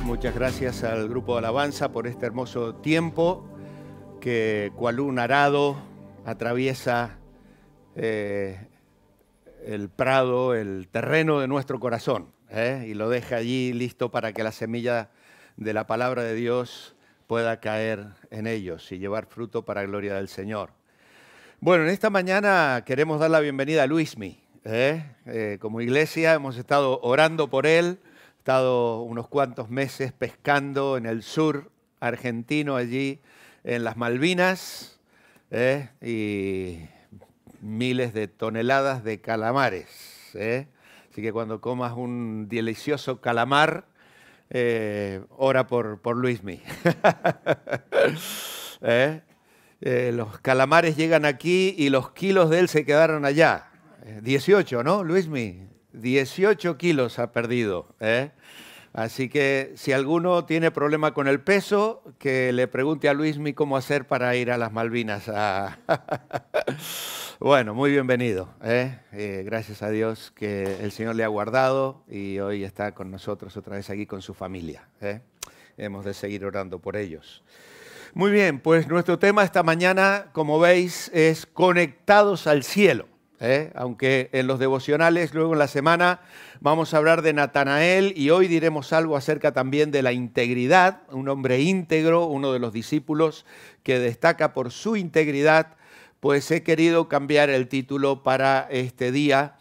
Muchas gracias al grupo de alabanza por este hermoso tiempo que cual un arado atraviesa el prado, el terreno de nuestro corazón, y lo deja allí listo para que la semilla de la palabra de Dios pueda caer en ellos y llevar fruto para la gloria del Señor. Bueno, en esta mañana queremos dar la bienvenida a Luismi. Como iglesia hemos estado orando por él, estado unos cuantos meses pescando en el sur argentino, allí en las Malvinas, y miles de toneladas de calamares. Así que cuando comas un delicioso calamar, ora por Luismi. Los calamares llegan aquí y los kilos de él se quedaron allá. 18, ¿no, Luismi? 18 kilos ha perdido. Así que si alguno tiene problema con el peso, que le pregunte a Luismi cómo hacer para ir a las Malvinas. Bueno, muy bienvenido. Gracias a Dios que el Señor le ha guardado y hoy está con nosotros otra vez aquí con su familia. Hemos de seguir orando por ellos. Muy bien, pues nuestro tema esta mañana, como veis, es conectados al cielo. Aunque en los devocionales, luego en la semana, vamos a hablar de Natanael y hoy diremos algo acerca también de la integridad, un hombre íntegro, uno de los discípulos que destaca por su integridad, pues he querido cambiar el título para este día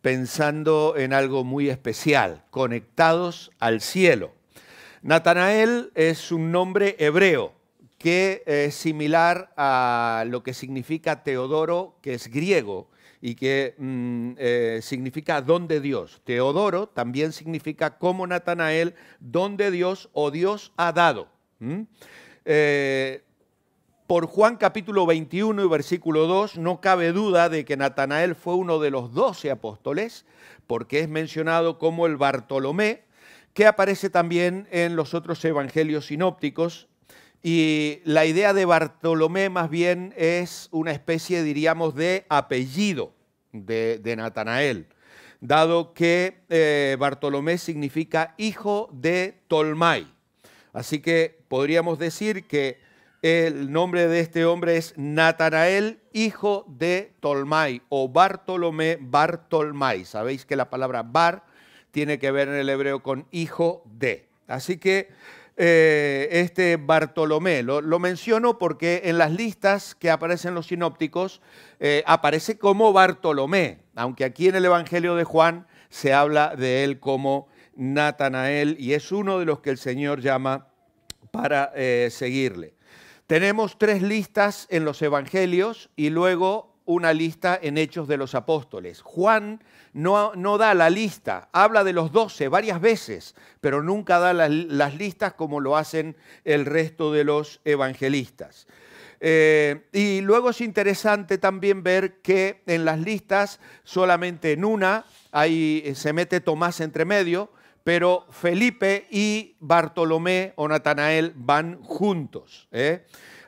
pensando en algo muy especial, conectados al cielo. Natanael es un nombre hebreo que es similar a lo que significa Teodoro, que es griego, y que significa don de Dios. Teodoro también significa como Natanael, don de Dios o Dios ha dado. Por Juan capítulo 21 y versículo 2 no cabe duda de que Natanael fue uno de los 12 apóstoles, porque es mencionado como el Bartolomé, que aparece también en los otros evangelios sinópticos. Y la idea de Bartolomé más bien es una especie, diríamos, de apellido de Natanael, dado que Bartolomé significa hijo de Tolmai. Así que podríamos decir que el nombre de este hombre es Natanael, hijo de Tolmai, o Bartolomé, Bartolmai. Sabéis que la palabra bar tiene que ver en el hebreo con hijo de. Así que este Bartolomé, lo menciono porque en las listas que aparecen los sinópticos aparece como Bartolomé, aunque aquí en el Evangelio de Juan se habla de él como Natanael y es uno de los que el Señor llama para seguirle. Tenemos 3 listas en los Evangelios y luego una lista en Hechos de los Apóstoles. Juan no da la lista, habla de los 12 varias veces, pero nunca da las listas como lo hacen el resto de los evangelistas. Y luego es interesante también ver que en las listas, solamente en una, se mete Tomás entre medio, pero Felipe y Bartolomé o Natanael van juntos.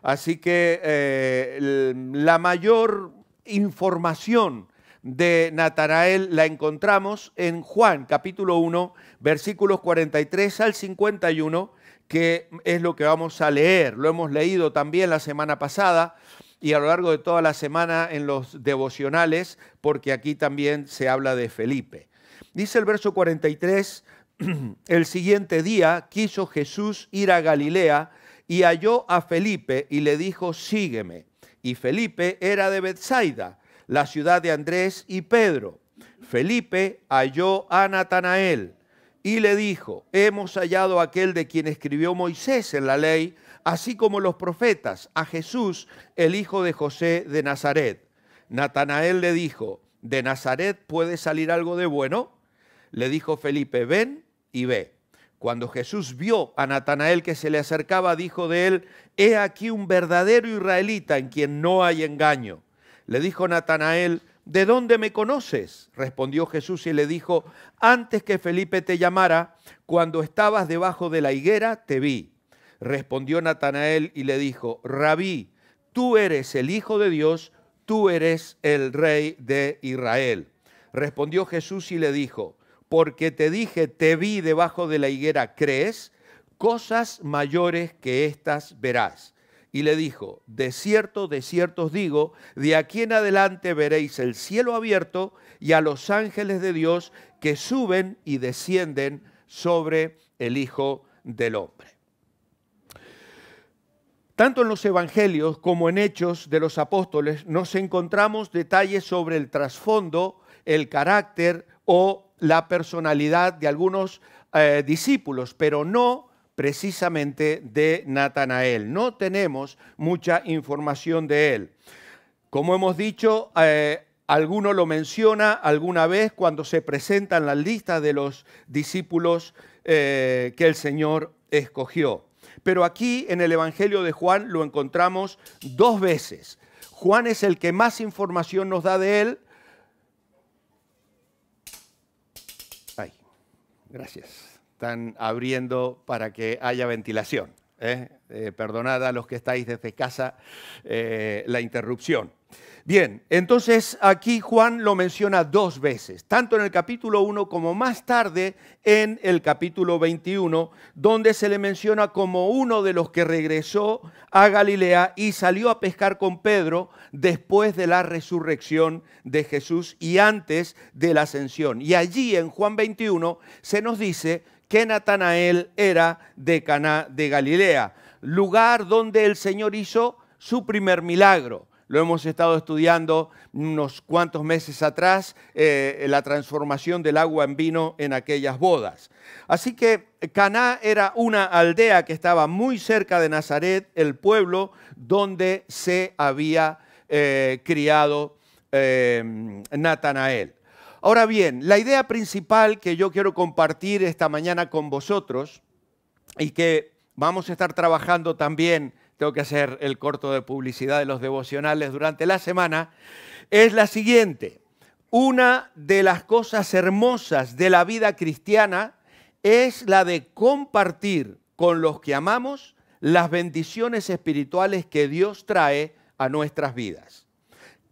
Así que la mayor información de Natanael la encontramos en Juan capítulo 1, versículos 43 al 51, que es lo que vamos a leer. Lo hemos leído también la semana pasada y a lo largo de toda la semana en los devocionales, porque aquí también se habla de Felipe. Dice el verso 43, el siguiente día quiso Jesús ir a Galilea y halló a Felipe y le dijo, sígueme. Y Felipe era de Betsaida, la ciudad de Andrés y Pedro. Felipe halló a Natanael y le dijo, hemos hallado a aquel de quien escribió Moisés en la ley, así como los profetas, a Jesús, el hijo de José de Nazaret. Natanael le dijo, ¿de Nazaret puede salir algo de bueno? Le dijo Felipe, ven y ve. Cuando Jesús vio a Natanael que se le acercaba, dijo de él, he aquí un verdadero israelita en quien no hay engaño. Le dijo Natanael, ¿de dónde me conoces? Respondió Jesús y le dijo, antes que Felipe te llamara, cuando estabas debajo de la higuera, te vi. Respondió Natanael y le dijo, Rabí, tú eres el Hijo de Dios, tú eres el Rey de Israel. Respondió Jesús y le dijo, porque te dije, te vi debajo de la higuera, ¿crees? cosas mayores que estas verás. Y le dijo, de cierto os digo, de aquí en adelante veréis el cielo abierto y a los ángeles de Dios que suben y descienden sobre el Hijo del Hombre. Tanto en los evangelios como en Hechos de los Apóstoles nos encontramos detalles sobre el trasfondo, el carácter o la personalidad de algunos discípulos, pero no precisamente de Natanael. No tenemos mucha información de él. Como hemos dicho, alguno lo menciona alguna vez cuando se presentan las listas de los discípulos que el Señor escogió. Pero aquí en el Evangelio de Juan lo encontramos 2 veces. Juan es el que más información nos da de él. Ay, gracias. Están abriendo para que haya ventilación. Perdonad a los que estáis desde casa la interrupción. Bien, entonces aquí Juan lo menciona 2 veces, tanto en el capítulo 1 como más tarde en el capítulo 21, donde se le menciona como uno de los que regresó a Galilea y salió a pescar con Pedro después de la resurrección de Jesús y antes de la ascensión. Y allí en Juan 21 se nos dice que Natanael era de Caná de Galilea, lugar donde el Señor hizo su primer milagro. Lo hemos estado estudiando unos cuantos meses atrás, la transformación del agua en vino en aquellas bodas. Así que Caná era una aldea que estaba muy cerca de Nazaret, el pueblo donde se había criado Natanael. Ahora bien, la idea principal que yo quiero compartir esta mañana con vosotros y que vamos a estar trabajando también, tengo que hacer el corto de publicidad de los devocionales durante la semana, es la siguiente. Una de las cosas hermosas de la vida cristiana es la de compartir con los que amamos las bendiciones espirituales que Dios trae a nuestras vidas.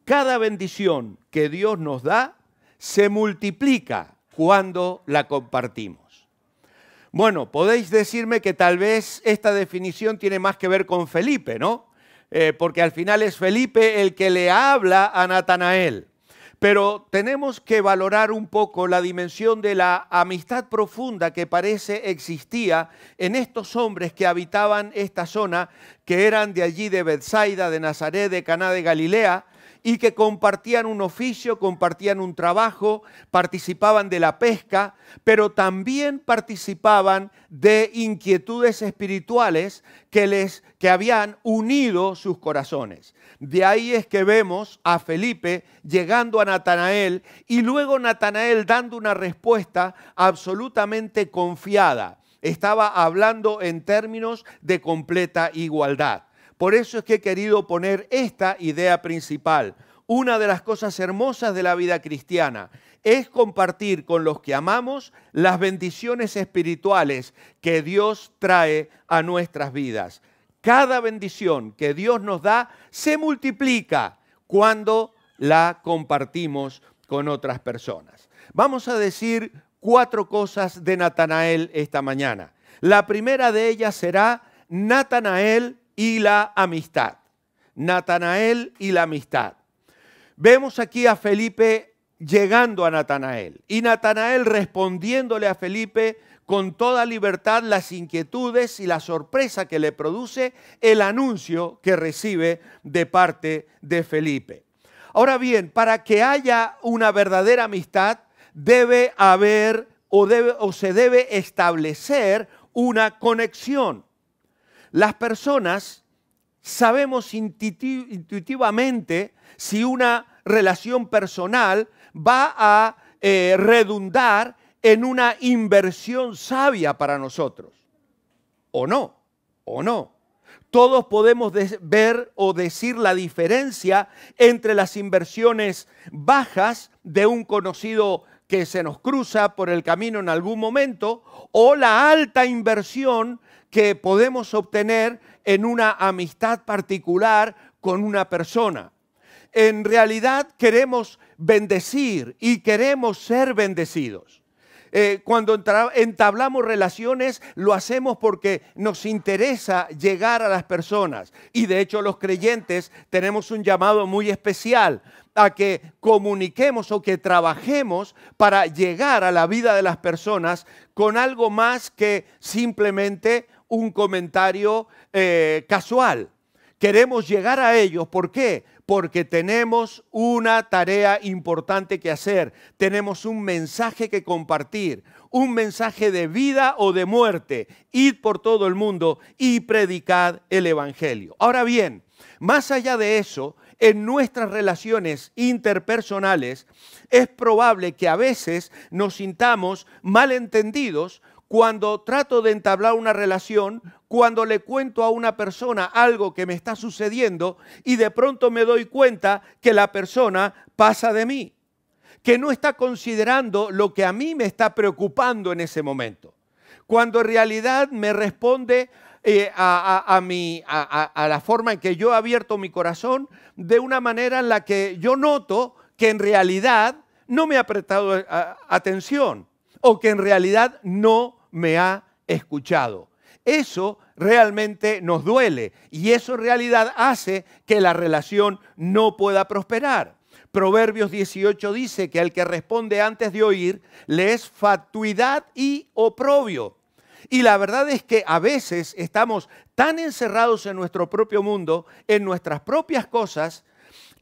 Cada bendición que Dios nos da se multiplica cuando la compartimos. Bueno, podéis decirme que tal vez esta definición tiene más que ver con Felipe, ¿no? Porque al final es Felipe el que le habla a Natanael. Pero tenemos que valorar un poco la dimensión de la amistad profunda que parece existía en estos hombres que habitaban esta zona, que eran de allí de Betsaida, de Nazaret, de Caná de Galilea, y que compartían un oficio, compartían un trabajo, participaban de la pesca, pero también participaban de inquietudes espirituales que habían unido sus corazones. De ahí es que vemos a Felipe llegando a Natanael y luego Natanael dando una respuesta absolutamente confiada. Estaba hablando en términos de completa igualdad. Por eso es que he querido poner esta idea principal. Una de las cosas hermosas de la vida cristiana es compartir con los que amamos las bendiciones espirituales que Dios trae a nuestras vidas. Cada bendición que Dios nos da se multiplica cuando la compartimos con otras personas. Vamos a decir 4 cosas de Natanael esta mañana. La primera de ellas será Natanael y la amistad. Natanael y la amistad. Vemos aquí a Felipe llegando a Natanael y Natanael respondiéndole a Felipe con toda libertad las inquietudes y la sorpresa que le produce el anuncio que recibe de parte de Felipe. Ahora bien, para que haya una verdadera amistad debe haber o se debe establecer una conexión. Las personas sabemos intuitivamente si una relación personal va a redundar en una inversión sabia para nosotros. ¿O no? ¿O no? Todos podemos ver o decir la diferencia entre las inversiones bajas de un conocido que se nos cruza por el camino en algún momento o la alta inversión que podemos obtener en una amistad particular con una persona. En realidad queremos bendecir y queremos ser bendecidos. Cuando entablamos relaciones, lo hacemos porque nos interesa llegar a las personas. Y de hecho los creyentes tenemos un llamado muy especial a que comuniquemos o que trabajemos para llegar a la vida de las personas con algo más que simplemente un comentario casual. Queremos llegar a ellos. ¿Por qué? Porque tenemos una tarea importante que hacer. Tenemos un mensaje que compartir, un mensaje de vida o de muerte. Id por todo el mundo y predicad el evangelio. Ahora bien, más allá de eso, en nuestras relaciones interpersonales es probable que a veces nos sintamos malentendidos cuando trato de entablar una relación, cuando le cuento a una persona algo que me está sucediendo y de pronto me doy cuenta que la persona pasa de mí, que no está considerando lo que a mí me está preocupando en ese momento, cuando en realidad me responde a la forma en que yo he abierto mi corazón de una manera en la que yo noto que en realidad no me ha prestado atención o que en realidad no me ha escuchado. Eso realmente nos duele y eso en realidad hace que la relación no pueda prosperar. Proverbios 18 dice que al que responde antes de oír le es fatuidad y oprobio. Y la verdad es que a veces estamos tan encerrados en nuestro propio mundo, en nuestras propias cosas,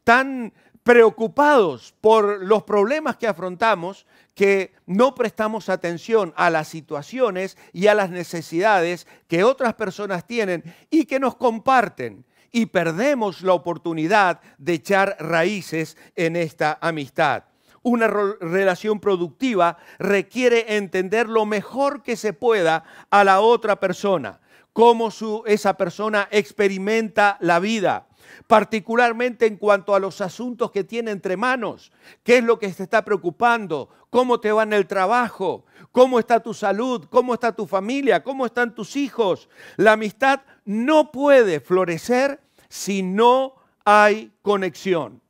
tan preocupados por los problemas que afrontamos, que no prestamos atención a las situaciones y a las necesidades que otras personas tienen y que nos comparten. Y perdemos la oportunidad de echar raíces en esta amistad. Una relación productiva requiere entender lo mejor que se pueda a la otra persona, cómo esa persona experimenta la vida, particularmente en cuanto a los asuntos que tiene entre manos. ¿Qué es lo que te está preocupando? ¿Cómo te va en el trabajo? ¿Cómo está tu salud? ¿Cómo está tu familia? ¿Cómo están tus hijos? La amistad no puede florecer si no hay conexión.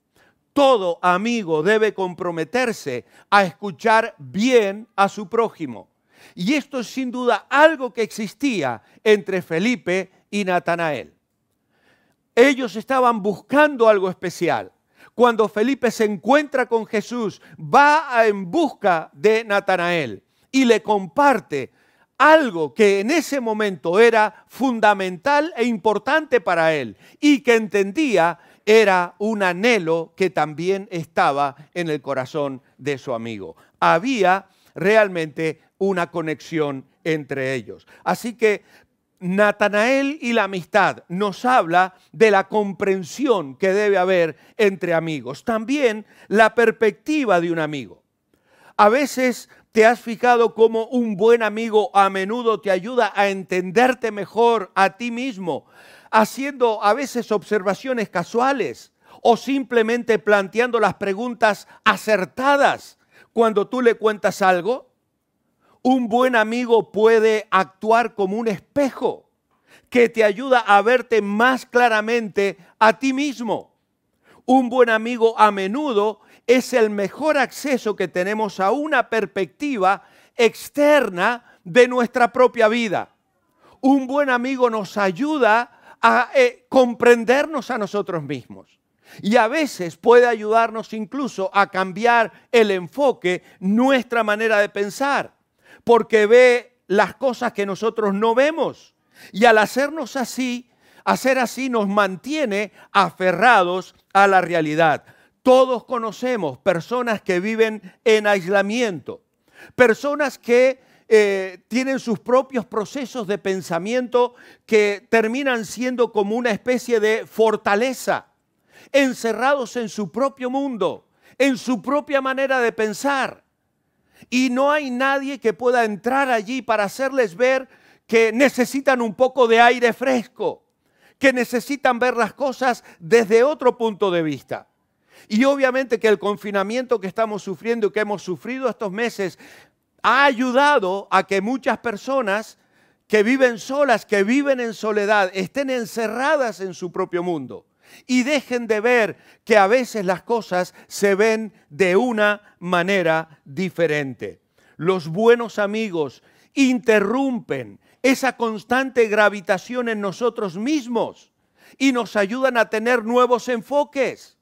Todo amigo debe comprometerse a escuchar bien a su prójimo. Y esto es sin duda algo que existía entre Felipe y Natanael. Ellos estaban buscando algo especial. Cuando Felipe se encuentra con Jesús, va en busca de Natanael y le comparte algo que en ese momento era fundamental e importante para él y que entendía era un anhelo que también estaba en el corazón de su amigo. Había realmente una conexión entre ellos. Así que Natanael y la amistad nos habla de la comprensión que debe haber entre amigos. También la perspectiva de un amigo. A veces te has fijado cómo un buen amigo a menudo te ayuda a entenderte mejor a ti mismo, haciendo a veces observaciones casuales o simplemente planteando las preguntas acertadas cuando tú le cuentas algo. Un buen amigo puede actuar como un espejo que te ayuda a verte más claramente a ti mismo. Un buen amigo a menudo es el mejor acceso que tenemos a una perspectiva externa de nuestra propia vida. Un buen amigo nos ayuda a comprendernos a nosotros mismos. Y a veces puede ayudarnos incluso a cambiar el enfoque, nuestra manera de pensar, porque ve las cosas que nosotros no vemos. Y al hacer así nos mantiene aferrados a la realidad. Todos conocemos personas que viven en aislamiento, personas que tienen sus propios procesos de pensamiento que terminan siendo como una especie de fortaleza, encerrados en su propio mundo, en su propia manera de pensar. Y no hay nadie que pueda entrar allí para hacerles ver que necesitan un poco de aire fresco, que necesitan ver las cosas desde otro punto de vista. Y obviamente que el confinamiento que estamos sufriendo y que hemos sufrido estos meses ha ayudado a que muchas personas que viven solas, que viven en soledad, estén encerradas en su propio mundo y dejen de ver que a veces las cosas se ven de una manera diferente. Los buenos amigos interrumpen esa constante gravitación en nosotros mismos y nos ayudan a tener nuevos enfoques.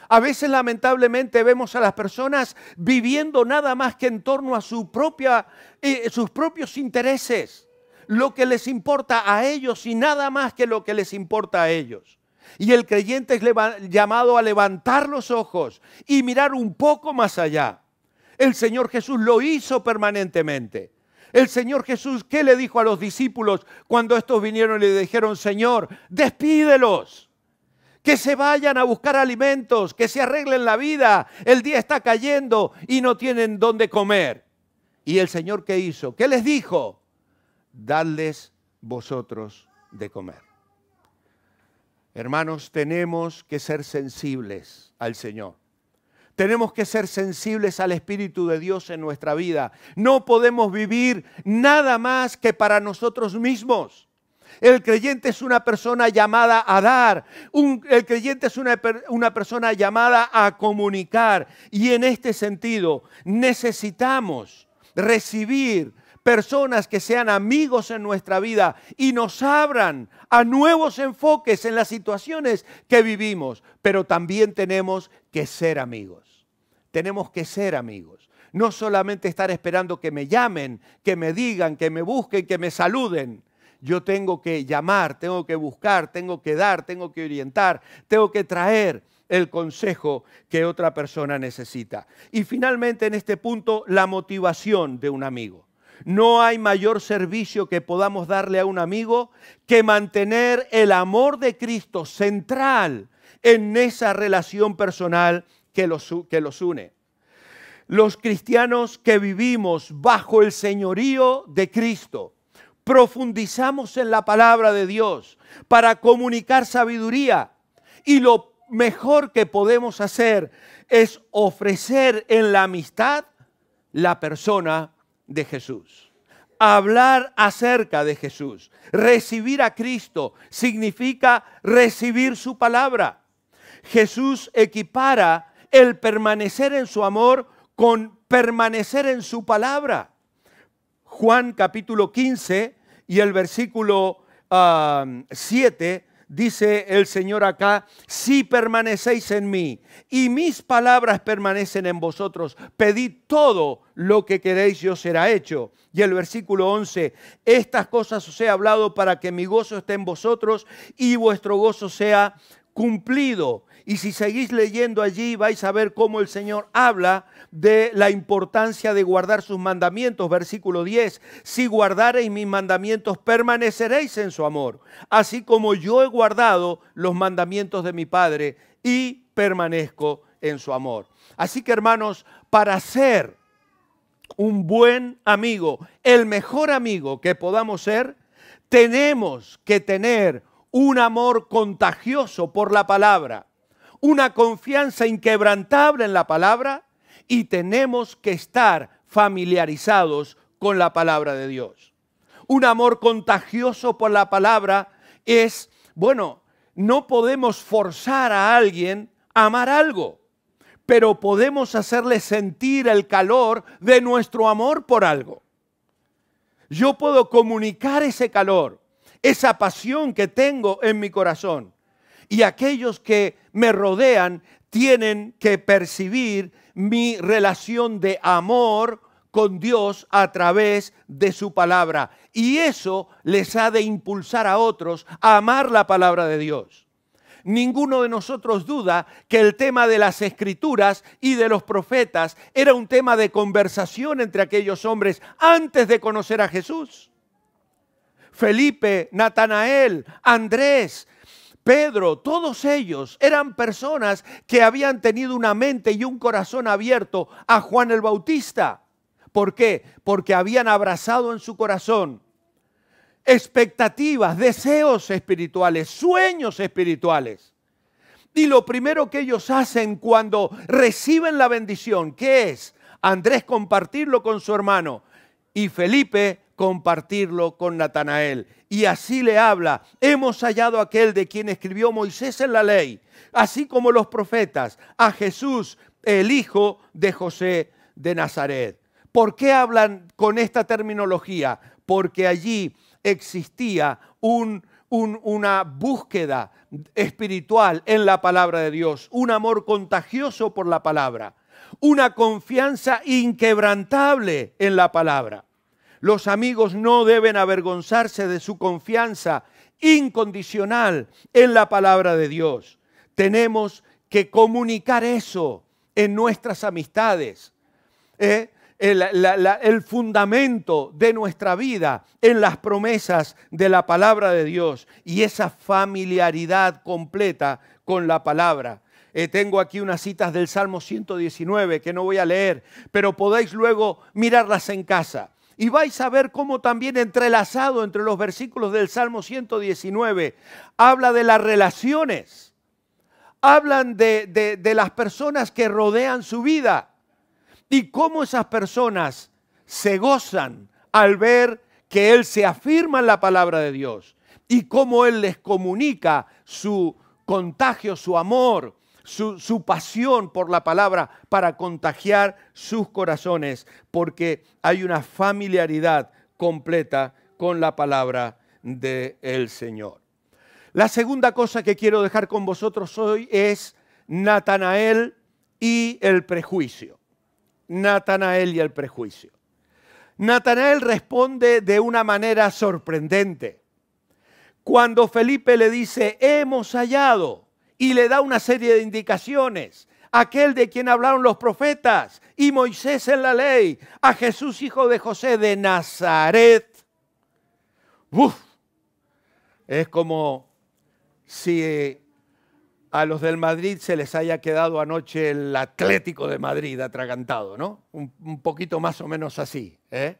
A veces, lamentablemente, vemos a las personas viviendo nada más que en torno a sus propios intereses, lo que les importa a ellos y nada más que lo que les importa a ellos. Y el creyente es llamado a levantar los ojos y mirar un poco más allá. El Señor Jesús lo hizo permanentemente. El Señor Jesús, ¿qué le dijo a los discípulos cuando estos vinieron y le dijeron, Señor, despídelos, que se vayan a buscar alimentos, que se arreglen la vida, el día está cayendo y no tienen dónde comer? ¿Y el Señor qué hizo? ¿Qué les dijo? Dadles vosotros de comer. Hermanos, tenemos que ser sensibles al Señor. Tenemos que ser sensibles al Espíritu de Dios en nuestra vida. No podemos vivir nada más que para nosotros mismos. El creyente es una persona llamada a dar. El creyente es una persona llamada a comunicar. Y en este sentido necesitamos recibir personas que sean amigos en nuestra vida y nos abran a nuevos enfoques en las situaciones que vivimos. Pero también tenemos que ser amigos. Tenemos que ser amigos. No solamente estar esperando que me llamen, que me digan, que me busquen, que me saluden. Yo tengo que llamar, tengo que buscar, tengo que dar, tengo que orientar, tengo que traer el consejo que otra persona necesita. Y finalmente, en este punto, la motivación de un amigo. No hay mayor servicio que podamos darle a un amigo que mantener el amor de Cristo central en esa relación personal que los une. Los cristianos que vivimos bajo el señorío de Cristo, profundizamos en la palabra de Dios para comunicar sabiduría, y lo mejor que podemos hacer es ofrecer en la amistad la persona de Jesús. Hablar acerca de Jesús. Recibir a Cristo significa recibir su palabra. Jesús equipara el permanecer en su amor con permanecer en su palabra. Juan capítulo 15 y el versículo 7 dice el Señor acá, si permanecéis en mí y mis palabras permanecen en vosotros, pedid todo lo que queréis y os será hecho. Y el versículo 11, estas cosas os he hablado para que mi gozo esté en vosotros y vuestro gozo sea cumplido. Y si seguís leyendo allí vais a ver cómo el Señor habla de la importancia de guardar sus mandamientos. Versículo 10, si guardareis mis mandamientos permaneceréis en su amor, así como yo he guardado los mandamientos de mi Padre y permanezco en su amor. Así que, hermanos, para ser un buen amigo, el mejor amigo que podamos ser, tenemos que tener un amor contagioso por la palabra, una confianza inquebrantable en la palabra, y tenemos que estar familiarizados con la palabra de Dios. Un amor contagioso por la palabra es, no podemos forzar a alguien a amar algo, pero podemos hacerle sentir el calor de nuestro amor por algo. Yo puedo comunicar ese calor, esa pasión que tengo en mi corazón. Y aquellos que me rodean tienen que percibir mi relación de amor con Dios a través de su palabra. Y eso les ha de impulsar a otros a amar la palabra de Dios. Ninguno de nosotros duda que el tema de las Escrituras y de los profetas era un tema de conversación entre aquellos hombres antes de conocer a Jesús. Felipe, Natanael, Andrés, Pedro, todos ellos eran personas que habían tenido una mente y un corazón abierto a Juan el Bautista. ¿Por qué? Porque habían abrazado en su corazón expectativas, deseos espirituales, sueños espirituales. Y lo primero que ellos hacen cuando reciben la bendición, ¿qué es? Andrés compartirlo con su hermano y Felipe compartirlo con Natanael. Y así le habla, hemos hallado a aquel de quien escribió Moisés en la ley, así como los profetas, a Jesús, el hijo de José de Nazaret. ¿Por qué hablan con esta terminología? Porque allí existía una búsqueda espiritual en la palabra de Dios, un amor contagioso por la palabra, una confianza inquebrantable en la palabra. Los amigos no deben avergonzarse de su confianza incondicional en la palabra de Dios. Tenemos que comunicar eso en nuestras amistades. El fundamento de nuestra vida en las promesas de la palabra de Dios y esa familiaridad completa con la palabra. Tengo aquí unas citas del Salmo 119 que no voy a leer, pero podéis luego mirarlas en casa. Y vais a ver cómo también entrelazado entre los versículos del Salmo 119 habla de las relaciones, hablan de las personas que rodean su vida. Y cómo esas personas se gozan al ver que Él se afirma en la palabra de Dios. Y cómo Él les comunica su contagio, su amor, su pasión por la palabra para contagiar sus corazones. Porque hay una familiaridad completa con la palabra del Señor. La segunda cosa que quiero dejar con vosotros hoy es Natanael y el prejuicio. Natanael y el prejuicio. Natanael responde de una manera sorprendente. Cuando Felipe le dice, hemos hallado, y le da una serie de indicaciones, aquel de quien hablaron los profetas y Moisés en la ley, a Jesús hijo de José de Nazaret. Es como si a los del Madrid se les haya quedado anoche el Atlético de Madrid atragantado, ¿no? Un poquito más o menos así, ¿eh?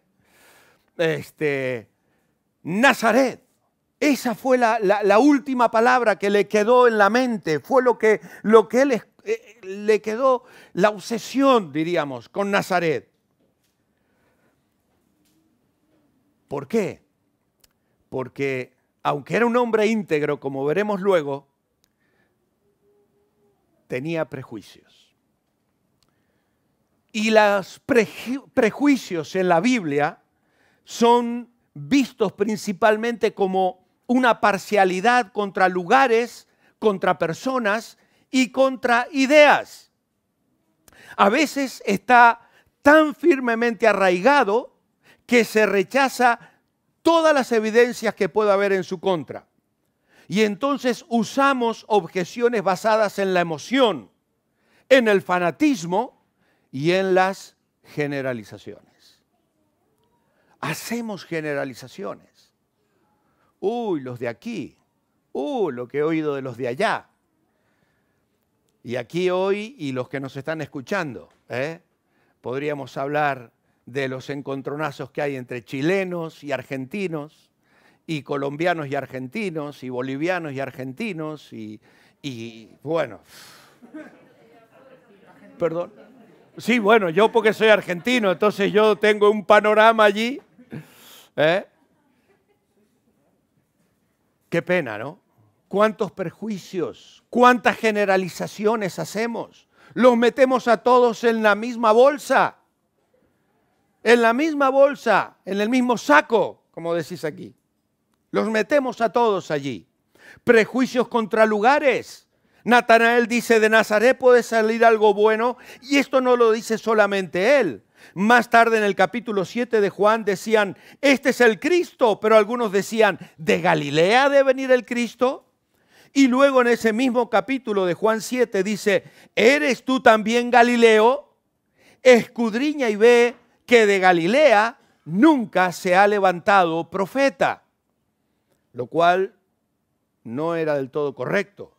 Nazaret, esa fue la última palabra que le quedó en la mente, fue lo que él le quedó, la obsesión, diríamos, con Nazaret. ¿Por qué? Porque aunque era un hombre íntegro, como veremos luego, tenía prejuicios. Y los prejuicios en la Biblia son vistos principalmente como una parcialidad contra lugares, contra personas y contra ideas. A veces está tan firmemente arraigado que se rechaza todas las evidencias que pueda haber en su contra. Y entonces usamos objeciones basadas en la emoción, en el fanatismo y en las generalizaciones. Hacemos generalizaciones. Uy, los de aquí. Lo que he oído de los de allá. Y aquí hoy, y los que nos están escuchando, podríamos hablar de los encontronazos que hay entre chilenos y argentinos, y colombianos y argentinos, y bolivianos y argentinos, y bueno, perdón. Sí, bueno, yo porque soy argentino, entonces yo tengo un panorama allí. Qué pena, ¿no? Cuántos prejuicios, cuántas generalizaciones hacemos. Los metemos a todos en la misma bolsa, en el mismo saco, como decís aquí. Los metemos a todos allí. Prejuicios contra lugares. Natanael dice, de Nazaret puede salir algo bueno, y esto no lo dice solamente él. Más tarde en el capítulo 7 de Juan decían, este es el Cristo, pero algunos decían, ¿de Galilea debe venir el Cristo? Y luego en ese mismo capítulo de Juan 7 dice, ¿eres tú también Galileo? Escudriña y ve que de Galilea nunca se ha levantado profeta. Lo cual no era del todo correcto.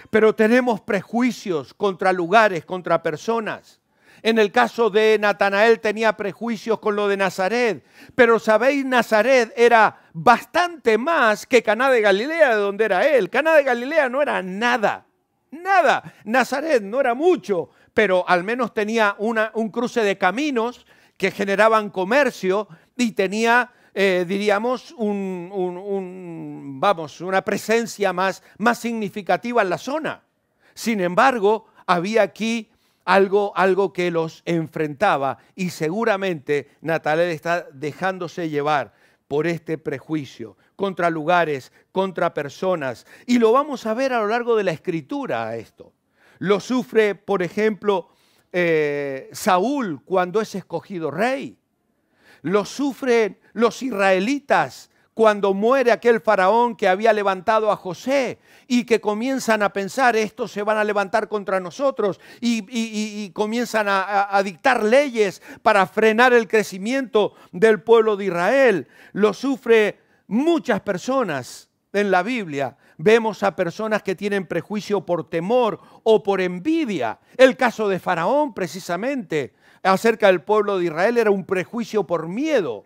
Pero tenemos prejuicios contra lugares, contra personas. En el caso de Natanael tenía prejuicios con lo de Nazaret. Pero sabéis, Nazaret era bastante más que Caná de Galilea, de donde era él. Caná de Galilea no era nada, nada. Nazaret no era mucho, pero al menos tenía un cruce de caminos que generaban comercio y tenía, diríamos, una presencia más significativa en la zona. Sin embargo, había aquí algo que los enfrentaba, y seguramente Natanael está dejándose llevar por este prejuicio contra lugares, contra personas, y lo vamos a ver a lo largo de la Escritura a esto. Lo sufre, por ejemplo, Saúl cuando es escogido rey. Lo sufren los israelitas cuando muere aquel faraón que había levantado a José y que comienzan a pensar, estos se van a levantar contra nosotros y comienzan a dictar leyes para frenar el crecimiento del pueblo de Israel. Lo sufre muchas personas en la Biblia. Vemos a personas que tienen prejuicio por temor o por envidia. El caso de Faraón, precisamente, acerca del pueblo de Israel era un prejuicio por miedo,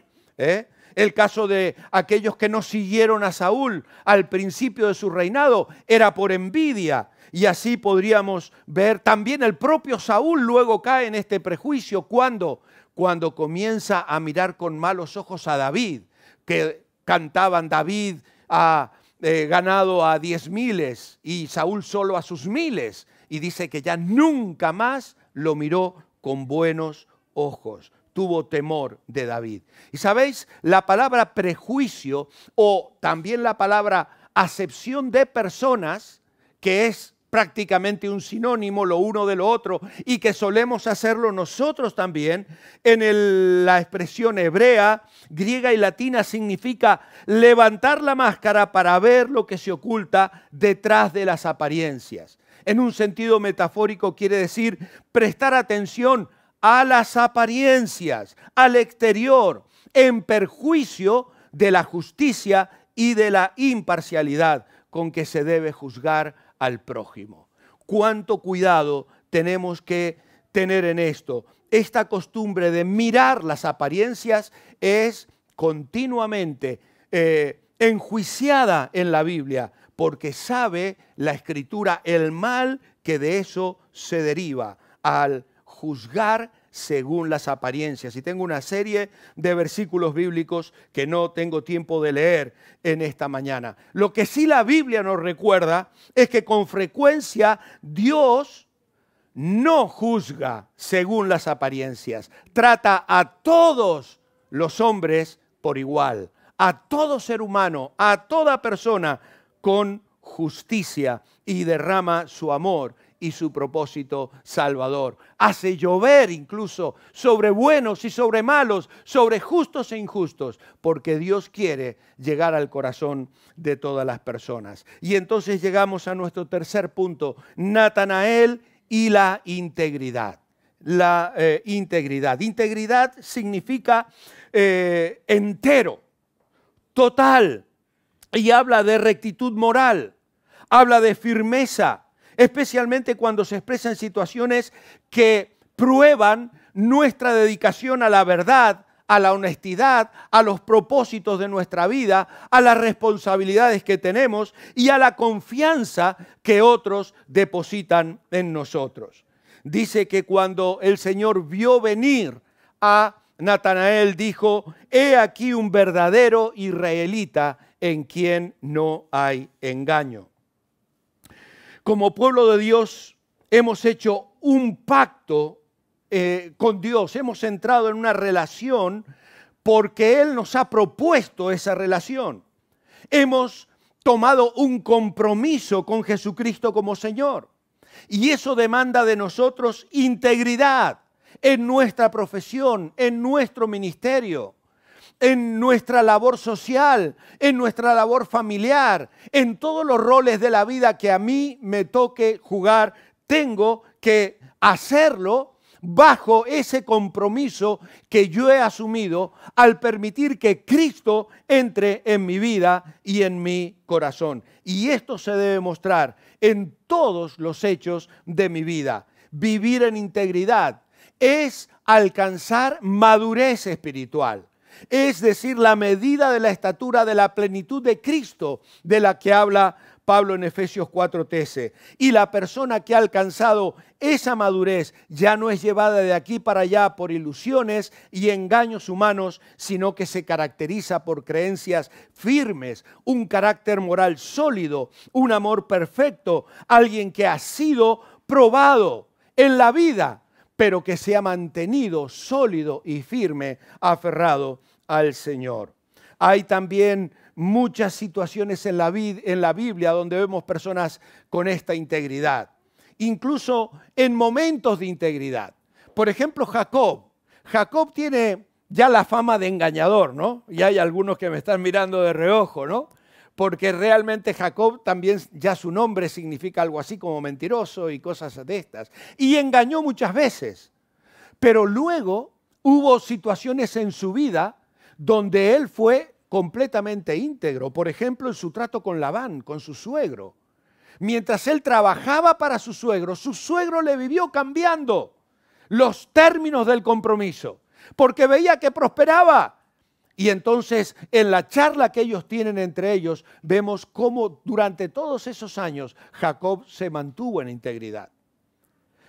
El caso de aquellos que no siguieron a Saúl al principio de su reinado era por envidia. Y así podríamos ver también el propio Saúl luego cae en este prejuicio cuando comienza a mirar con malos ojos a David, que cantaban David ha ganado a 10.000 y Saúl solo a sus 1.000. Y dice que ya nunca más lo miró con buenos ojos. Tuvo temor de David. Y sabéis, la palabra prejuicio o también la palabra acepción de personas, que es prácticamente un sinónimo lo uno de lo otro y que solemos hacerlo nosotros también, la expresión hebrea, griega y latina significa levantar la máscara para ver lo que se oculta detrás de las apariencias. En un sentido metafórico quiere decir prestar atención a las apariencias, al exterior, en perjuicio de la justicia y de la imparcialidad con que se debe juzgar al prójimo. Cuánto cuidado tenemos que tener en esto. Esta costumbre de mirar las apariencias es continuamente enjuiciada en la Biblia, porque sabe la Escritura el mal que de eso se deriva al juzgar según las apariencias. Y tengo una serie de versículos bíblicos que no tengo tiempo de leer en esta mañana. Lo que sí la Biblia nos recuerda es que con frecuencia Dios no juzga según las apariencias. Trata a todos los hombres por igual, a todo ser humano, a toda persona con justicia y derrama su amor y su propósito salvador. Hace llover incluso sobre buenos y sobre malos, sobre justos e injustos, porque Dios quiere llegar al corazón de todas las personas. Y entonces llegamos a nuestro tercer punto, Natanael y la integridad. La integridad. Integridad significa entero, total, y habla de rectitud moral, habla de firmeza, especialmente cuando se expresa en situaciones que prueban nuestra dedicación a la verdad, a la honestidad, a los propósitos de nuestra vida, a las responsabilidades que tenemos y a la confianza que otros depositan en nosotros. Dice que cuando el Señor vio venir a Natanael, dijo, he aquí un verdadero israelita en quien no hay engaño. Como pueblo de Dios hemos hecho un pacto con Dios, hemos entrado en una relación porque Él nos ha propuesto esa relación. Hemos tomado un compromiso con Jesucristo como Señor y eso demanda de nosotros integridad en nuestra profesión, en nuestro ministerio, en nuestra labor social, en nuestra labor familiar, en todos los roles de la vida que a mí me toque jugar, tengo que hacerlo bajo ese compromiso que yo he asumido al permitir que Cristo entre en mi vida y en mi corazón. Y esto se debe mostrar en todos los hechos de mi vida. Vivir en integridad es alcanzar madurez espiritual. Es decir, la medida de la estatura de la plenitud de Cristo de la que habla Pablo en Efesios 4:13. Y la persona que ha alcanzado esa madurez ya no es llevada de aquí para allá por ilusiones y engaños humanos, sino que se caracteriza por creencias firmes, un carácter moral sólido, un amor perfecto, alguien que ha sido probado en la vida, pero que se ha mantenido sólido y firme, aferrado al Señor. Hay también muchas situaciones en la Biblia donde vemos personas con esta integridad, incluso en momentos de integridad. Por ejemplo, Jacob. Jacob tiene ya la fama de engañador, ¿no? Y hay algunos que me están mirando de reojo, ¿no? Porque realmente Jacob también ya su nombre significa algo así como mentiroso y cosas de estas. Y engañó muchas veces. Pero luego hubo situaciones en su vida donde él fue completamente íntegro. Por ejemplo, en su trato con Labán, con su suegro. Mientras él trabajaba para su suegro le vivió cambiando los términos del compromiso, porque veía que prosperaba. Y entonces, en la charla que ellos tienen entre ellos, vemos cómo durante todos esos años Jacob se mantuvo en integridad.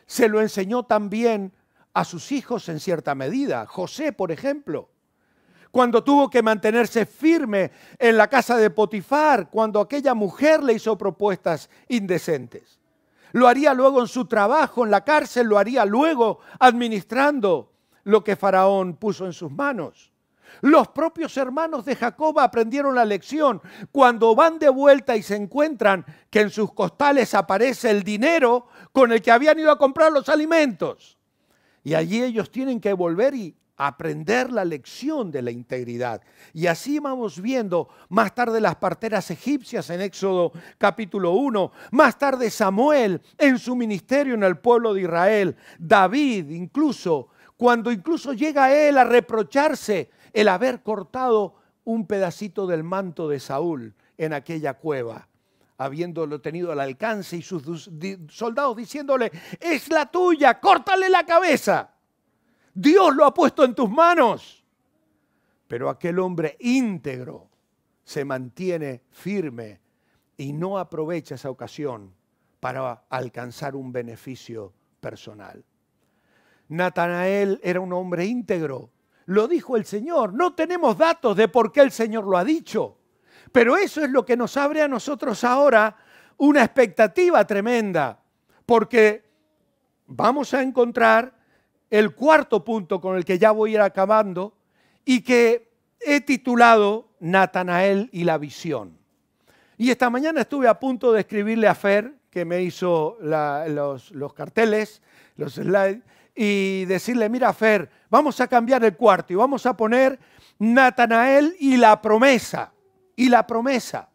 Se lo enseñó también a sus hijos en cierta medida. José, por ejemplo, cuando tuvo que mantenerse firme en la casa de Potifar, cuando aquella mujer le hizo propuestas indecentes. Lo haría luego en su trabajo, en la cárcel, lo haría luego administrando lo que Faraón puso en sus manos. Los propios hermanos de Jacob aprendieron la lección cuando van de vuelta y se encuentran que en sus costales aparece el dinero con el que habían ido a comprar los alimentos. Y allí ellos tienen que volver y aprender la lección de la integridad. Y así vamos viendo más tarde las parteras egipcias en Éxodo capítulo 1, más tarde Samuel en su ministerio en el pueblo de Israel, David incluso, cuando incluso llega él a reprocharse el haber cortado un pedacito del manto de Saúl en aquella cueva, habiéndolo tenido al alcance y sus soldados diciéndole, es la tuya, córtale la cabeza. Dios lo ha puesto en tus manos. Pero aquel hombre íntegro se mantiene firme y no aprovecha esa ocasión para alcanzar un beneficio personal. Natanael era un hombre íntegro. Lo dijo el Señor. No tenemos datos de por qué el Señor lo ha dicho. Pero eso es lo que nos abre a nosotros ahora una expectativa tremenda. Porque vamos a encontrar el cuarto punto con el que ya voy a ir acabando y que he titulado Natanael y la visión. Y esta mañana estuve a punto de escribirle a Fer, que me hizo los carteles, los slides, y decirle, mira Fer, vamos a cambiar el cuarto y vamos a poner Natanael y la promesa. Y la promesa.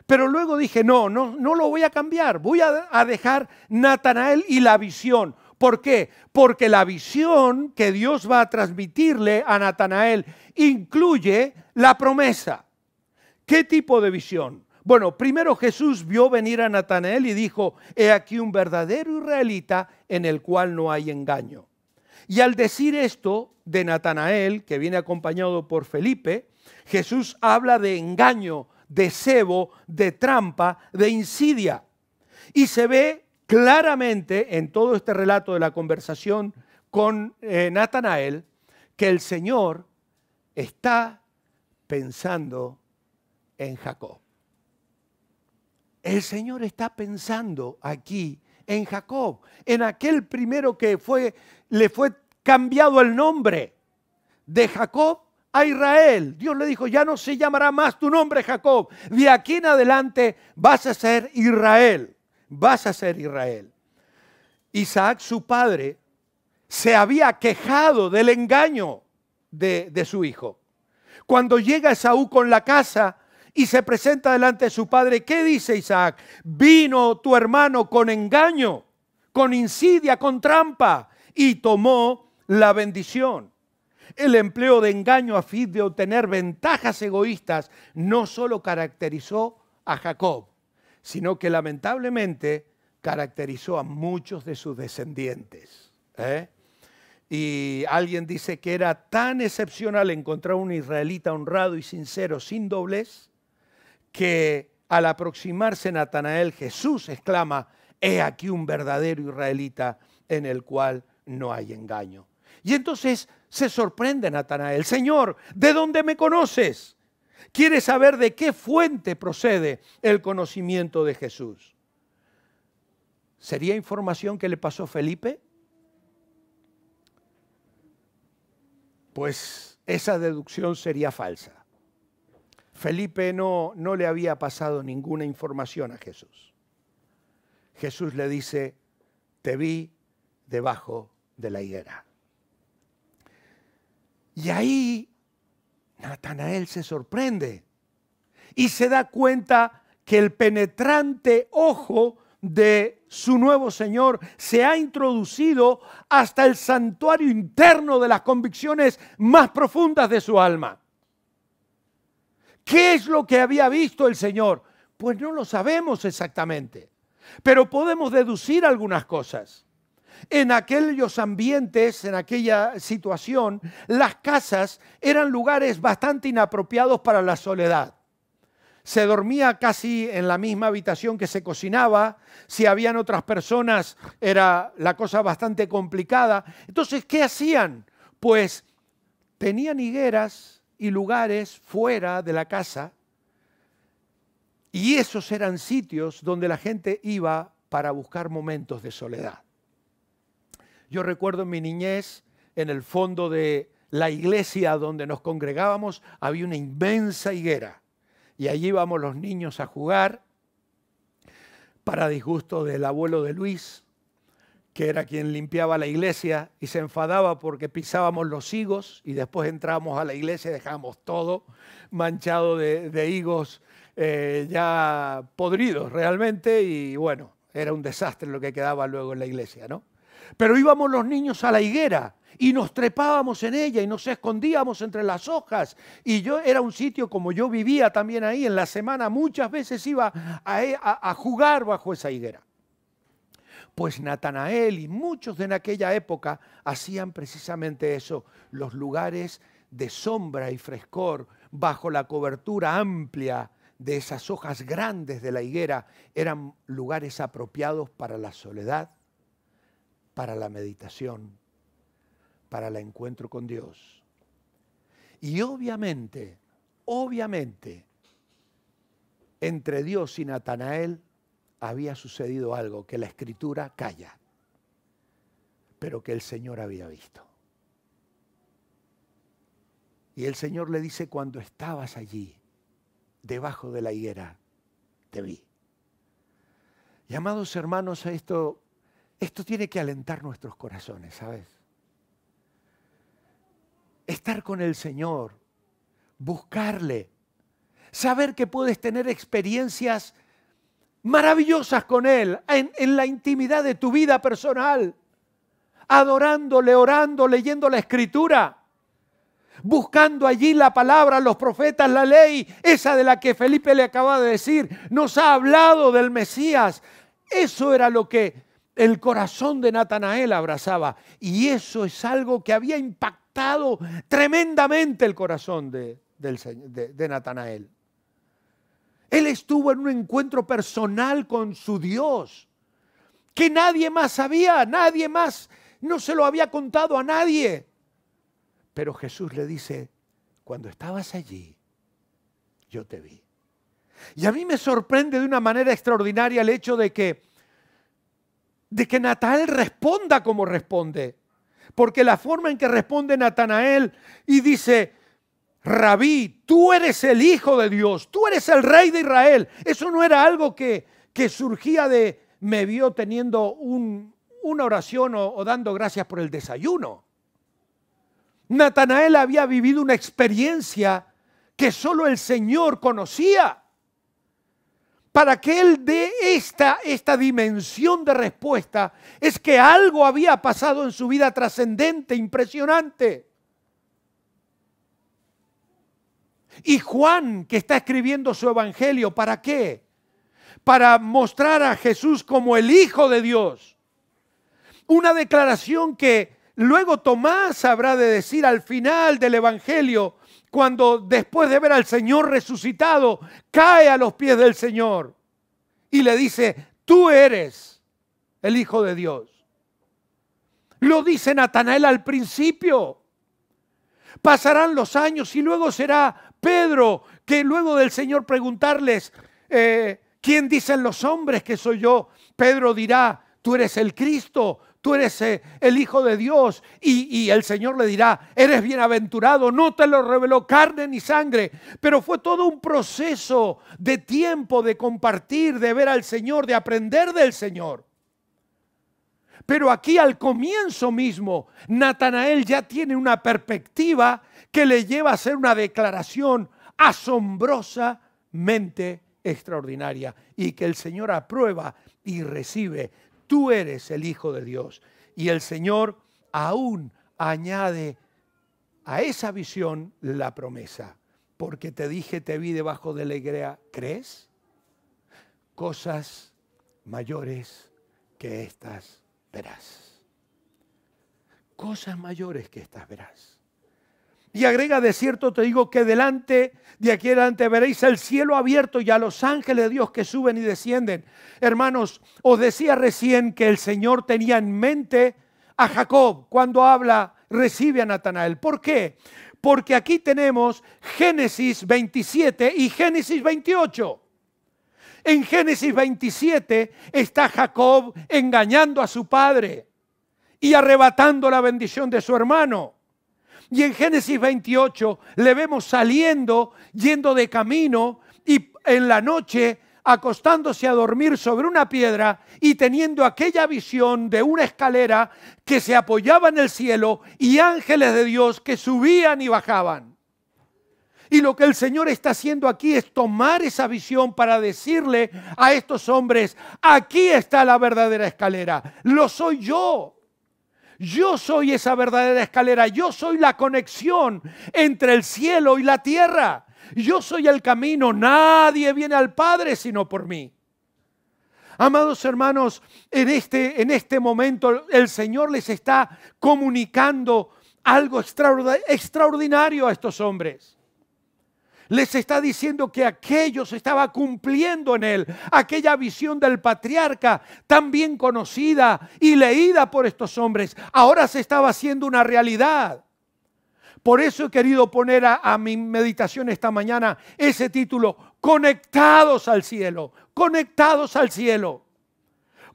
Pero luego dije, no lo voy a cambiar, voy a dejar Natanael y la visión. ¿Por qué? Porque la visión que Dios va a transmitirle a Natanael incluye la promesa. ¿Qué tipo de visión? Bueno, primero Jesús vio venir a Natanael y dijo, he aquí un verdadero israelita en el cual no hay engaño. Y al decir esto de Natanael, que viene acompañado por Felipe, Jesús habla de engaño, de cebo, de trampa, de insidia. Y se ve claramente en todo este relato de la conversación con Natanael que el Señor está pensando en Jacob. El Señor está pensando aquí en Jacob, en aquel primero que le fue cambiado el nombre de Jacob a Israel. Dios le dijo, ya no se llamará más tu nombre Jacob, de aquí en adelante vas a ser Israel. Vas a ser Israel. Isaac, su padre, se había quejado del engaño de su hijo. Cuando llega Esaú con la casa y se presenta delante de su padre, ¿qué dice Isaac? Vino tu hermano con engaño, con insidia, con trampa, y tomó la bendición. El empleo de engaño a fin de obtener ventajas egoístas no solo caracterizó a Jacob, sino que lamentablemente caracterizó a muchos de sus descendientes. Y alguien dice que era tan excepcional encontrar un israelita honrado y sincero, sin doblez, que al aproximarse Natanael, Jesús exclama, he aquí un verdadero israelita en el cual no hay engaño. Y entonces se sorprende Natanael, Señor, ¿de dónde me conoces? Quiere saber de qué fuente procede el conocimiento de Jesús. ¿Sería información que le pasó a Felipe? Pues esa deducción sería falsa. Felipe no le había pasado ninguna información a Jesús. Jesús le dice, te vi debajo de la higuera. Y ahí Natanael se sorprende y se da cuenta que el penetrante ojo de su nuevo Señor se ha introducido hasta el santuario interno de las convicciones más profundas de su alma. ¿Qué es lo que había visto el Señor? Pues no lo sabemos exactamente, pero podemos deducir algunas cosas. En aquellos ambientes, en aquella situación, las casas eran lugares bastante inapropiados para la soledad. Se dormía casi en la misma habitación que se cocinaba. Si habían otras personas, era la cosa bastante complicada. Entonces, ¿qué hacían? Pues tenían higueras y lugares fuera de la casa, y esos eran sitios donde la gente iba para buscar momentos de soledad. Yo recuerdo en mi niñez, en el fondo de la iglesia donde nos congregábamos, había una inmensa higuera. Y allí íbamos los niños a jugar, para disgusto del abuelo de Luis, que era quien limpiaba la iglesia, y se enfadaba porque pisábamos los higos y después entrábamos a la iglesia y dejábamos todo manchado de higos ya podridos realmente, y bueno, era un desastre lo que quedaba luego en la iglesia, ¿no? Pero íbamos los niños a la higuera y nos trepábamos en ella y nos escondíamos entre las hojas. Y era un sitio, como yo vivía también ahí, en la semana muchas veces iba a jugar bajo esa higuera. Pues Natanael y muchos de en aquella época hacían precisamente eso, los lugares de sombra y frescor bajo la cobertura amplia de esas hojas grandes de la higuera eran lugares apropiados para la soledad, para la meditación, para el encuentro con Dios. Y obviamente, entre Dios y Natanael había sucedido algo que la Escritura calla, pero que el Señor había visto. Y el Señor le dice, cuando estabas allí, debajo de la higuera, te vi. Y amados hermanos, esto tiene que alentar nuestros corazones, ¿sabes? Estar con el Señor, buscarle, saber que puedes tener experiencias maravillosas con Él en la intimidad de tu vida personal, adorándole, orando, leyendo la Escritura, buscando allí la palabra, los profetas, la ley, esa de la que Felipe le acaba de decir, nos ha hablado del Mesías. Eso era lo que el corazón de Natanael abrazaba, y eso es algo que había impactado tremendamente el corazón de Natanael. Él estuvo en un encuentro personal con su Dios, que nadie más sabía, nadie más, no se lo había contado a nadie. Pero Jesús le dice, cuando estabas allí, yo te vi. Y a mí me sorprende de una manera extraordinaria el hecho de que Natanael responda como responde. Porque la forma en que responde Natanael y dice, Rabí, tú eres el Hijo de Dios, tú eres el Rey de Israel. Eso no era algo que surgía de, me vio teniendo una oración o dando gracias por el desayuno. Natanael había vivido una experiencia que solo el Señor conocía. Para que él dé esta dimensión de respuesta, es que algo había pasado en su vida trascendente, impresionante. Y Juan, que está escribiendo su evangelio, ¿para qué? Para mostrar a Jesús como el Hijo de Dios. Una declaración que luego Tomás habrá de decir al final del evangelio, cuando después de ver al Señor resucitado, cae a los pies del Señor y le dice, tú eres el Hijo de Dios. Lo dice Natanael al principio. Pasarán los años y luego será Pedro, que luego del Señor preguntarles, ¿quién dicen los hombres que soy yo? Pedro dirá, tú eres el Cristo, tú eres el Hijo de Dios. Y el Señor le dirá, eres bienaventurado, no te lo reveló carne ni sangre. Pero fue todo un proceso de tiempo, de compartir, de ver al Señor, de aprender del Señor. Pero aquí al comienzo mismo, Natanael ya tiene una perspectiva que le lleva a hacer una declaración asombrosamente extraordinaria y que el Señor aprueba y recibe. Tú eres el Hijo de Dios. Y el Señor aún añade a esa visión la promesa. Porque te dije, te vi debajo de la higuera, ¿crees? Cosas mayores que estas verás. Cosas mayores que estas verás. Y agrega, de cierto te digo que de aquí adelante veréis el cielo abierto y a los ángeles de Dios que suben y descienden. Hermanos, os decía recién que el Señor tenía en mente a Jacob cuando habla, recibe a Natanael. ¿Por qué? Porque aquí tenemos Génesis 27 y Génesis 28. En Génesis 27 está Jacob engañando a su padre y arrebatando la bendición de su hermano. Y en Génesis 28 le vemos saliendo, yendo de camino y en la noche acostándose a dormir sobre una piedra y teniendo aquella visión de una escalera que se apoyaba en el cielo y ángeles de Dios que subían y bajaban. Y lo que el Señor está haciendo aquí es tomar esa visión para decirle a estos hombres, aquí está la verdadera escalera, lo soy yo. Yo soy esa verdadera escalera, yo soy la conexión entre el cielo y la tierra. Yo soy el camino, nadie viene al Padre sino por mí. Amados hermanos, en este momento el Señor les está comunicando algo extraordinario a estos hombres. Les está diciendo que aquello se estaba cumpliendo en él. Aquella visión del patriarca tan bien conocida y leída por estos hombres, ahora se estaba haciendo una realidad. Por eso he querido poner a mi meditación esta mañana ese título, Conectados al cielo, conectados al cielo.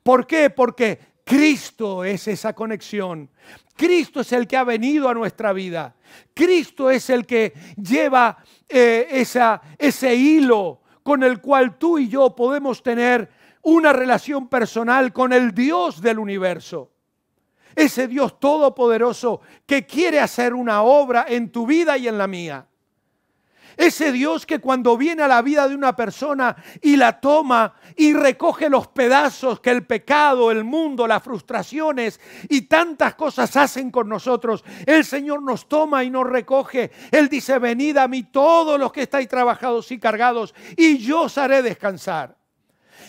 ¿Por qué? Porque Cristo es esa conexión. Cristo es el que ha venido a nuestra vida. Cristo es el que lleva ese hilo con el cual tú y yo podemos tener una relación personal con el Dios del universo. Ese Dios todopoderoso que quiere hacer una obra en tu vida y en la mía. Ese Dios que cuando viene a la vida de una persona y la toma y recoge los pedazos que el pecado, el mundo, las frustraciones y tantas cosas hacen con nosotros, el Señor nos toma y nos recoge. Él dice, venid a mí todos los que estáis trabajados y cargados y yo os haré descansar.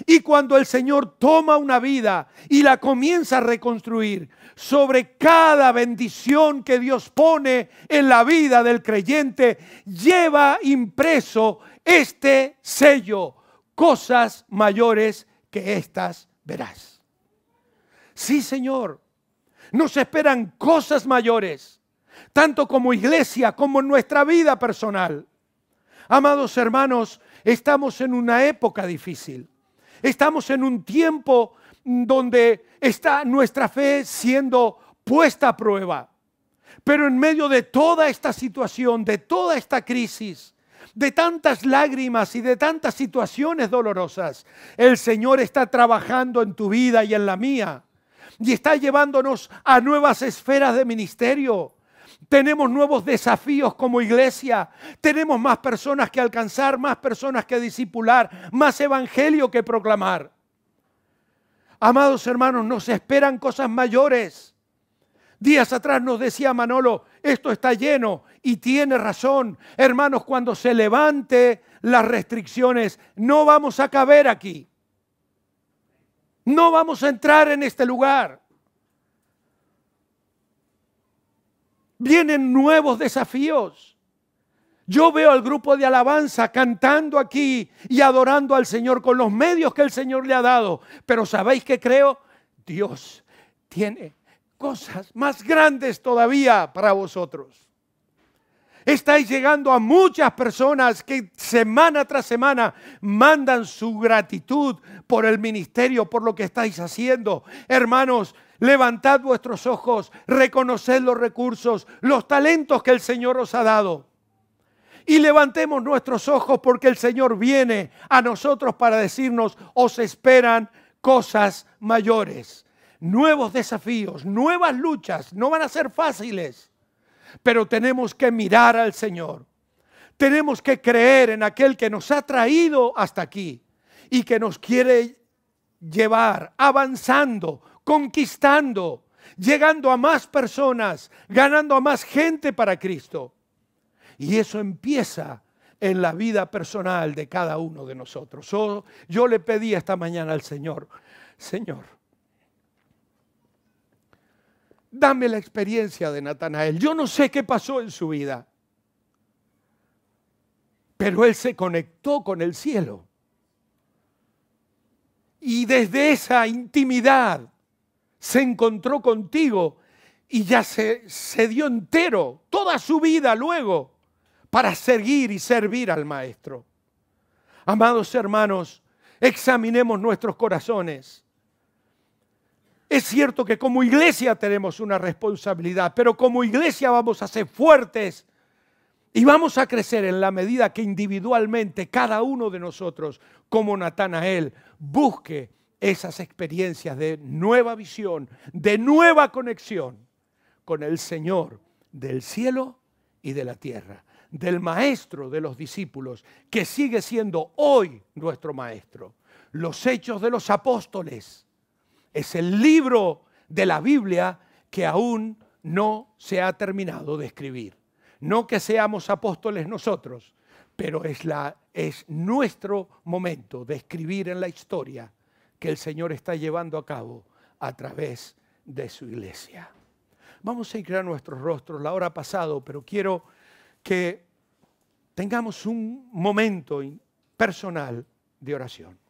Y cuando el Señor toma una vida y la comienza a reconstruir sobre cada bendición que Dios pone en la vida del creyente, lleva impreso este sello, cosas mayores que estas verás. Sí, Señor, nos esperan cosas mayores, tanto como iglesia como en nuestra vida personal. Amados hermanos, estamos en una época difícil. Estamos en un tiempo donde está nuestra fe siendo puesta a prueba. Pero en medio de toda esta situación, de toda esta crisis, de tantas lágrimas y de tantas situaciones dolorosas, el Señor está trabajando en tu vida y en la mía. Y está llevándonos a nuevas esferas de ministerio. Tenemos nuevos desafíos como iglesia. Tenemos más personas que alcanzar, más personas que discipular, más evangelio que proclamar. Amados hermanos, nos esperan cosas mayores. Días atrás nos decía Manolo, esto está lleno y tiene razón. Hermanos, cuando se levante las restricciones, no vamos a caber aquí. No vamos a entrar en este lugar. Vienen nuevos desafíos. Yo veo al grupo de alabanza cantando aquí y adorando al Señor con los medios que el Señor le ha dado. Pero ¿sabéis qué creo? Dios tiene cosas más grandes todavía para vosotros. Estáis llegando a muchas personas que semana tras semana mandan su gratitud por el ministerio, por lo que estáis haciendo. Hermanos, levantad vuestros ojos, reconoced los recursos, los talentos que el Señor os ha dado. Y levantemos nuestros ojos porque el Señor viene a nosotros para decirnos, os esperan cosas mayores, nuevos desafíos, nuevas luchas, no van a ser fáciles. Pero tenemos que mirar al Señor. Tenemos que creer en aquel que nos ha traído hasta aquí y que nos quiere llevar avanzando, conquistando, llegando a más personas, ganando a más gente para Cristo. Y eso empieza en la vida personal de cada uno de nosotros. Yo le pedí esta mañana al Señor, Señor, dame la experiencia de Natanael. Yo no sé qué pasó en su vida, pero él se conectó con el cielo. Y desde esa intimidad se encontró contigo y ya se dio entero toda su vida luego para seguir y servir al Maestro. Amados hermanos, examinemos nuestros corazones. Es cierto que como iglesia tenemos una responsabilidad, pero como iglesia vamos a ser fuertes y vamos a crecer en la medida que individualmente cada uno de nosotros, como Natanael, busque esas experiencias de nueva visión, de nueva conexión con el Señor del cielo y de la tierra, del Maestro de los discípulos, que sigue siendo hoy nuestro Maestro. Los Hechos de los Apóstoles es el libro de la Biblia que aún no se ha terminado de escribir. No que seamos apóstoles nosotros, pero es nuestro momento de escribir en la historia que el Señor está llevando a cabo a través de su iglesia. Vamos a inclinar nuestros rostros, la hora ha pasado, pero quiero que tengamos un momento personal de oración.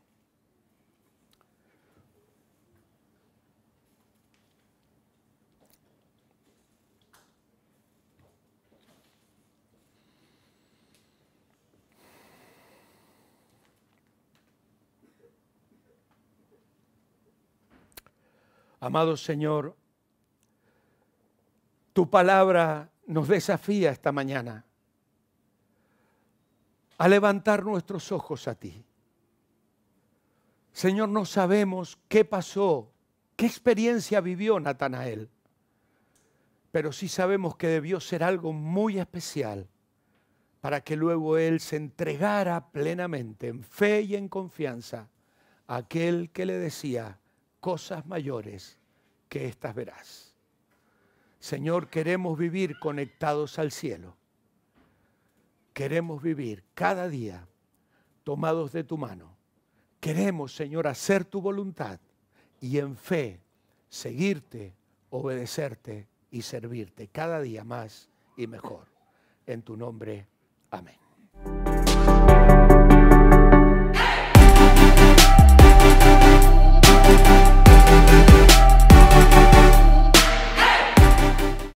Amado Señor, tu palabra nos desafía esta mañana a levantar nuestros ojos a ti. Señor, no sabemos qué pasó, qué experiencia vivió Natanael, pero sí sabemos que debió ser algo muy especial para que luego él se entregara plenamente en fe y en confianza a aquel que le decía: cosas mayores que estas verás. Señor, queremos vivir conectados al cielo. Queremos vivir cada día tomados de tu mano. Queremos, Señor, hacer tu voluntad y en fe seguirte, obedecerte y servirte cada día más y mejor. En tu nombre, amén.